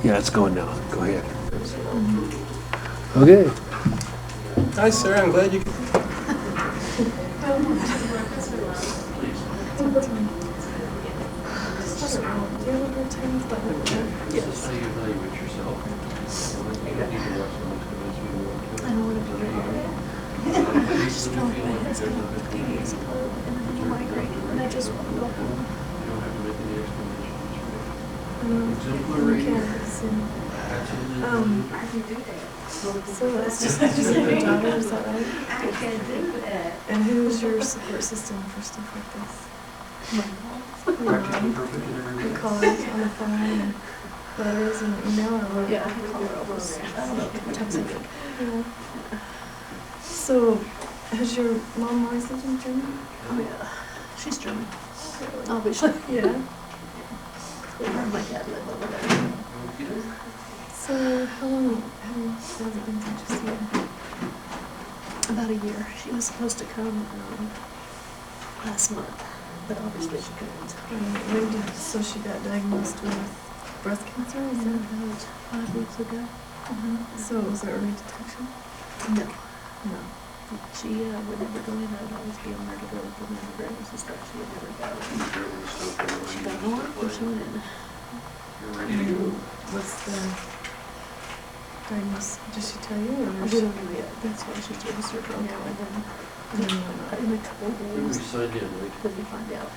Yeah, it's going now. Go ahead. Okay. Hi, sir. I'm glad you. Yes. I don't want to be very I just feel like my head's going to be days apart and I'm going to migraine and I just want to go home. You can't assume. So it's just your daughter, is that right? I can't do that. And who's your support system for stuff like this? My mom. You call her on the phone and letters and email or what? Yeah, I call her almost, I don't know, 10 times a week. Yeah. So, has your mom always lived in Germany? Oh yeah, she's German. Obviously. Yeah. Her and my dad live over there. So, how long has it been since you've seen her? About a year. She was supposed to come last month, but obviously she couldn't. When did, so she got diagnosed with breast cancer? Is that About 5 weeks ago. So it was an early detection? No. No. She would never go in. I would always be on her to go for mammograms and stuff. She would never go. She got one and she went in. What's the diagnosis? Did she tell you? Or We don't know yet. That's why she's doing surgery now. And then in a couple of days, then we find out.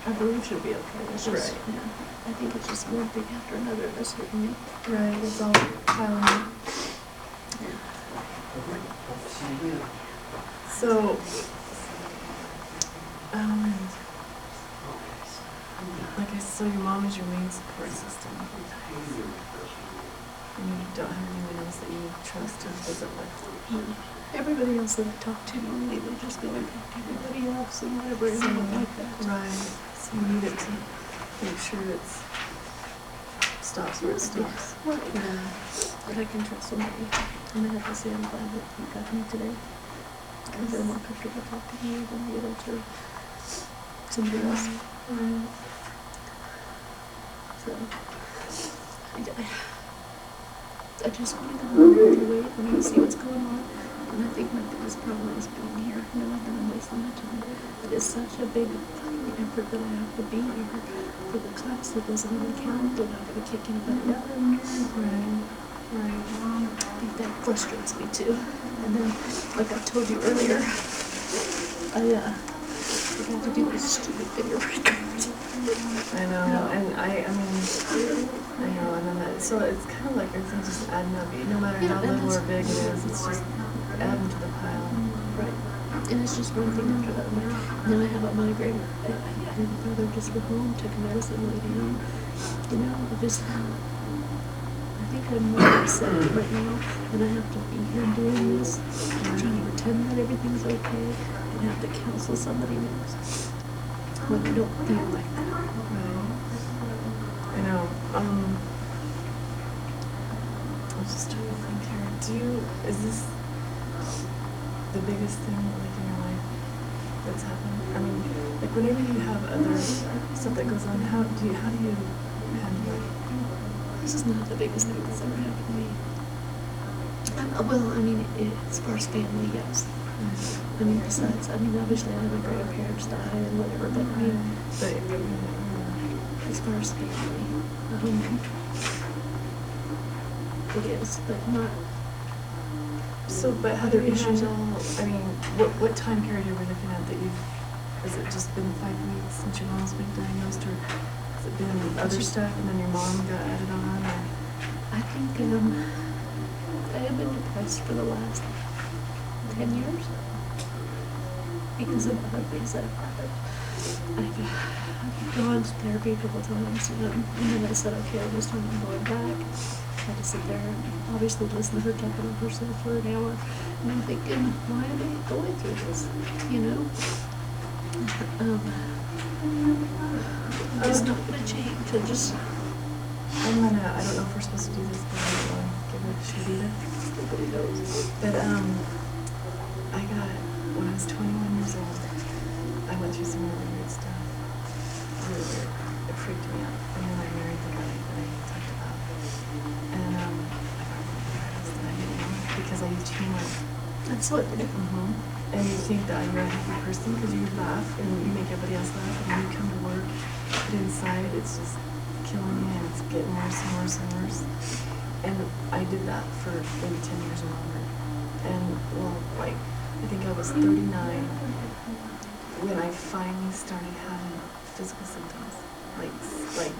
I believe she'll be okay. It's just, Right. yeah, I think it's just one thing after another that's hitting me. Right, it's all piling up. Yeah. So, like I said, so your mom is your main support system. And you don't have anyone else that you trust to visit with. Everybody else that I talk to, normally they just go and talk to everybody else and whatever, and I don't like that. Right, so you need it to make sure it's stops where it stops. Right. Yeah. But I can trust somebody. And I have to say I'm glad that you got me today. Because they're more comfortable talking to me than the other two. Somebody else. Right. So, I just want to go home and wait and see what's going on. And I think my biggest problem is being here, knowing that I'm wasting my time. It is such a big fucking effort that I have to be here for the class that doesn't even count, that I have to kick anybody out. Right. Right. I think that frustrates me too. And then, like I told you earlier, I forgot to do this stupid video record. I know, and I mean, I know, and then that, so it's kind of like everything's just adding up. No matter how little or big it is, it's just adding to the pile. Right. And it's just one thing after the other. And then I have a migraine. I didn't bother just go home, took a medicine, lay down. You know, I think I'm more upset right now, and I have to be here doing this, trying to pretend that everything's okay, and have to counsel somebody else when I don't feel like that. Right. I know. I was just trying to think here. Is this the biggest thing like in your life that's happened? I mean, like whenever you have other stuff that goes on, how do you handle it? This is not the biggest thing that's ever happened to me. Well, I mean, as far as family, yes. I mean, besides, obviously I have my grandparents die and whatever, but I mean, as far as family, it is, but not. So, but how do you handle, I mean, what time period are we looking at that has it just been 5 weeks since your mom's been diagnosed, or has it been other stuff and then your mom got added on, or? I think, I have been depressed for the last 10 years because of other things that have happened. I've gone to therapy a couple of times, and then I said, okay, this time I'm going back. I had to sit there and obviously listen to her talking to herself for an hour, and I'm thinking, why am I going through this, you know? It's not going to change. I don't know if we're supposed to do this, but I'm going to give it a shot. Nobody knows. But, when I was 21 years old, I went through some really weird stuff. Really weird. It freaked me out. And then I married the guy that I talked about. really too much. Absolutely. And you think that you're a happy person because you laugh and you make everybody else laugh, and when you come to work, but inside it's just killing you and it's getting worse and worse and worse. And I did that for maybe 10 years or longer. And well, like, I think I was 39 when I finally started having physical symptoms, like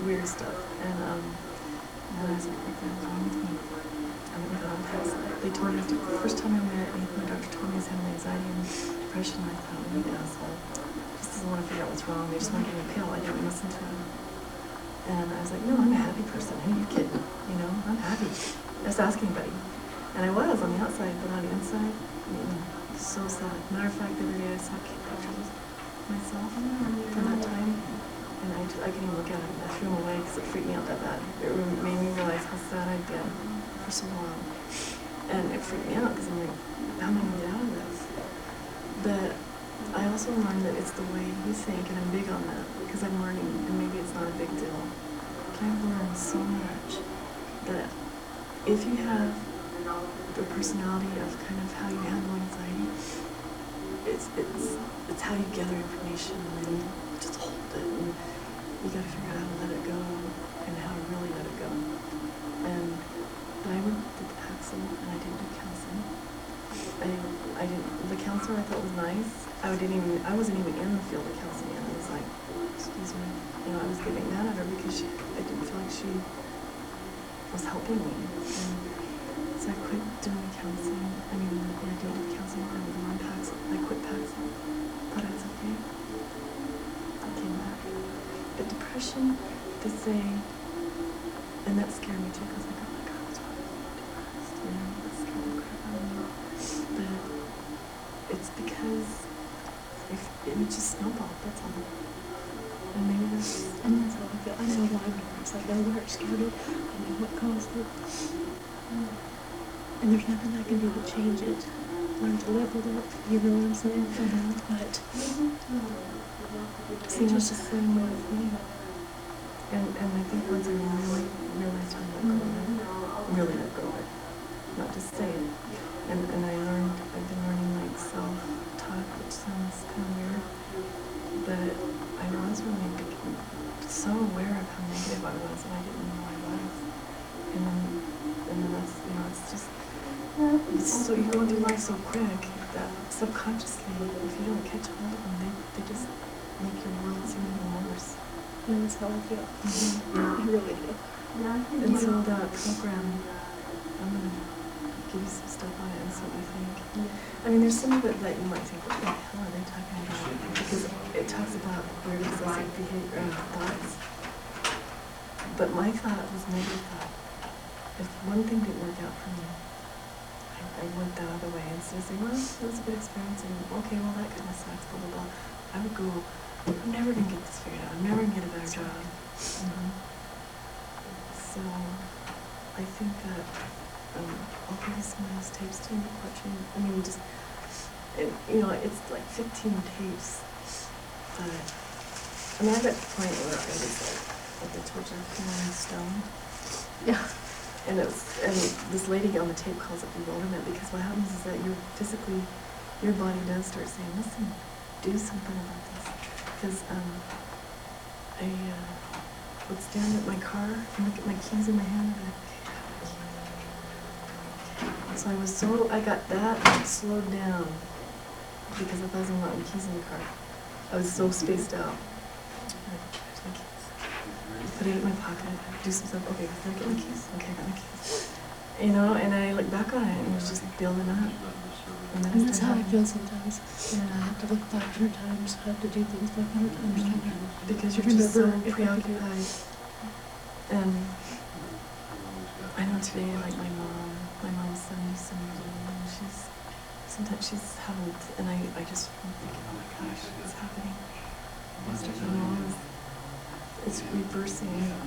weird stuff. And I was like, what the hell's wrong with me? I went to the test. They told me, the first time I met Nathan, my doctor told me I was having anxiety and depression. I thought, what an asshole. Just doesn't want to figure out what's wrong. They just want to give me a pill. I didn't listen to him. And I was like, no, I'm a happy person. Who are you kidding? You know, I'm happy. Just ask anybody. And I was on the outside, but on the inside, so sad. Matter of fact, the other day I saw pictures of myself from that time. And I couldn't even look at them. I threw them away because it freaked me out that bad. It made me realize how sad I'd been for so long. And it freaked me out because I'm like, how am I going to get out of this? But I also learned that it's the way you think, and I'm big on that because I'm learning, and maybe it's not a big deal. But I've learned so much that if you have the personality of kind of how you handle anxiety, it's how you gather information and then you just hold it, and you got to figure out how to let it go and how to really let it go. And but I went to the Paxil and I didn't do counseling. I didn't. The counselor I thought was nice. I wasn't even in the field of counseling, and I was like, excuse me, you know, I was getting mad at her because I didn't feel like she was helping me. And so I quit doing counseling. I didn't do counseling. I was on Paxil. I quit Paxil. Thought I was okay. I came back. But depression, they say, and that scared me too because I got like, oh, what's wrong with me? Depressed, you know, that scared the crap out of me. But it's because it just snowballed, that's all. And maybe that's how I feel. I know why I'm depressed. I know where it started. I know what caused it. And there's nothing I can do to change it. Learn to live with it. You know what I'm saying? But see, it's just the same way with me. And I think once I really realized how to let go of it, really let go of it, not just say it. And I've been learning like self-talk, which sounds kind of weird, but I was really so aware of how negative I was, and I didn't know I was. And then that's, you know, it's just, so you're going through life so quick that subconsciously, if you don't catch hold of them, they just make your world seem even worse. and that's how I feel. I really do. And so that program, I'm going to give you some stuff on it and see what you think. I mean, there's some of it that you might think, what the hell are they talking about? Because it talks about weird obsessive behavior thoughts. But my thought was negative thought. If one thing didn't work out for me, I went the other way. Instead of saying, well, that was a good experience, and okay, well, that kind of sucks, blah, blah, blah. I would go, I'm never going to get this figured out. I'm never going to get a better job. So I think that I'll give you some of those tapes to you, watching. I mean, just, you know, it's like 15 tapes. But, I mean, I got to the point where I was like I told you, feeling stoned. Yeah. And this lady on the tape calls it bewilderment, because what happens is that your body does start saying, listen, do something about this. Because I would stand at my car and look at my keys in my hand and be like, okay. So I got that slowed down because I wasn't letting keys in the car. I was so spaced out. There's my keys. Put it in my pocket, do some stuff. Okay, did I get my keys? Okay, I got my keys. You know, and I look back on it and it was just building up. And that's how I feel sometimes. Yeah. I have to look 500 times. I have to do things 500 times. Because you're just so preoccupied. And I know today, like my mom's 77 years old, and sometimes she's having, and I just am thinking, oh my gosh, what's happening? It's reversing, you know,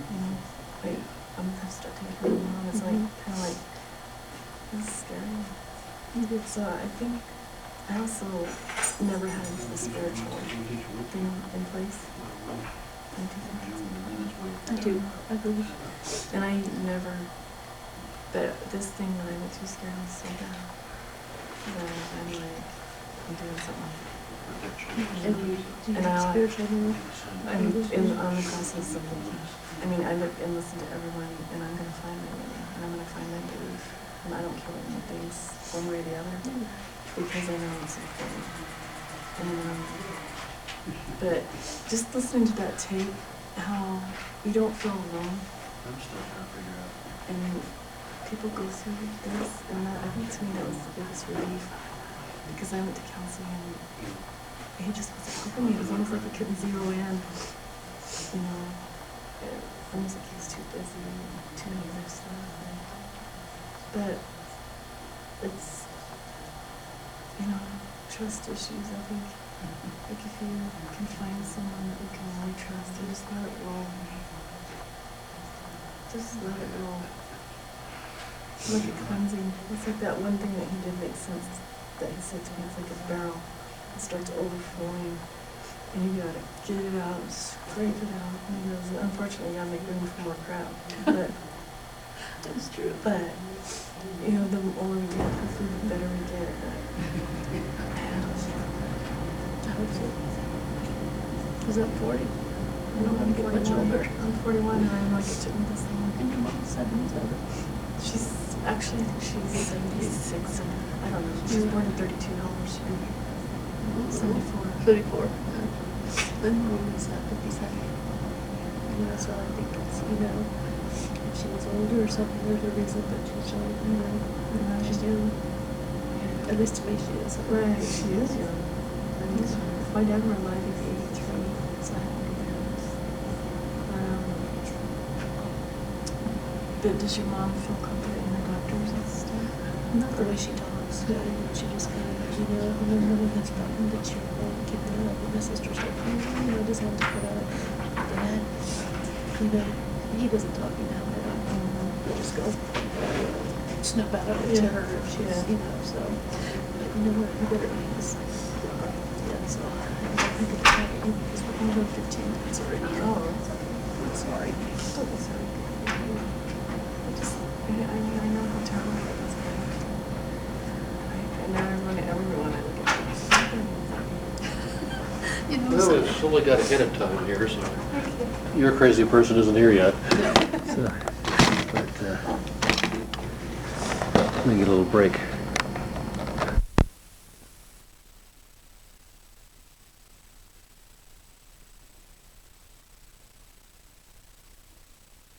like, I'm gonna start taking care of my mom. It's like, kind of like, it's scary. So I think I also never had the spiritual thing in place. I do think that's important. I do. I believe. And I never But this thing that I get too scared of so bad that I'm like, I'm doing something. And you And have I- spiritual knowledge. I'm on the process of looking. I mean, I look and listen to everyone, and I'm gonna find my meaning, and I'm gonna find my belief. And I don't care what anyone thinks, one way or the other, because I know it's important. And, but just listening to that tape, how you don't feel alone, I'm still trying to figure out. and people go through this, and that, I think to me that was the biggest relief, because I went to counseling, and he just wasn't helping me. It was almost like he couldn't zero in, you know, almost like he was too busy, too many other stuff. But it's, you know, trust issues, I think. Like if you can find someone that you can really trust, and just let it roll. Just let it roll. It's like a cleansing. It's like that one thing that he did make sense that he said to me. It's like a barrel. It starts overflowing, and you gotta get it out, scrape it out. And he goes, unfortunately, you gotta make room for more crap. But That's true. but you know, the older we get, hopefully the better we get. I hope so. Is that 40? I don't want to get much 41. older. I'm 41, and I'm like, it took me this long. And your mom's 77. She's actually, I think she's 76. And I don't know. She was born in 32. How old is she? 74. 34. Yeah. And mom is 57. You know, so I think it's, you know, if she was older or something, there's a reason, but she's young, you know, she's young. At least to me she is. Right, she is young. And if my dad were alive, he'd be 83. So I don't know. But does your mom feel confident in her doctors and stuff? Not the way she talks. She just kind of, you know, and then one of that's problem that she won't keep it up. And my sister's like, you know, just have to put out. Dad, you know, he doesn't talk me now. We'll just go snap out of it to her if she's, you know, so. But you know what, you better use. Yeah, so I think it's happy because we're going to 15 minutes already. Oh, I'm sorry. don't be sorry. I know how terrible it was. And now everyone I look at. You know, Well, so. it's only got ahead of time here, so Okay. your crazy person isn't here yet. No. So, but, let me get a little break.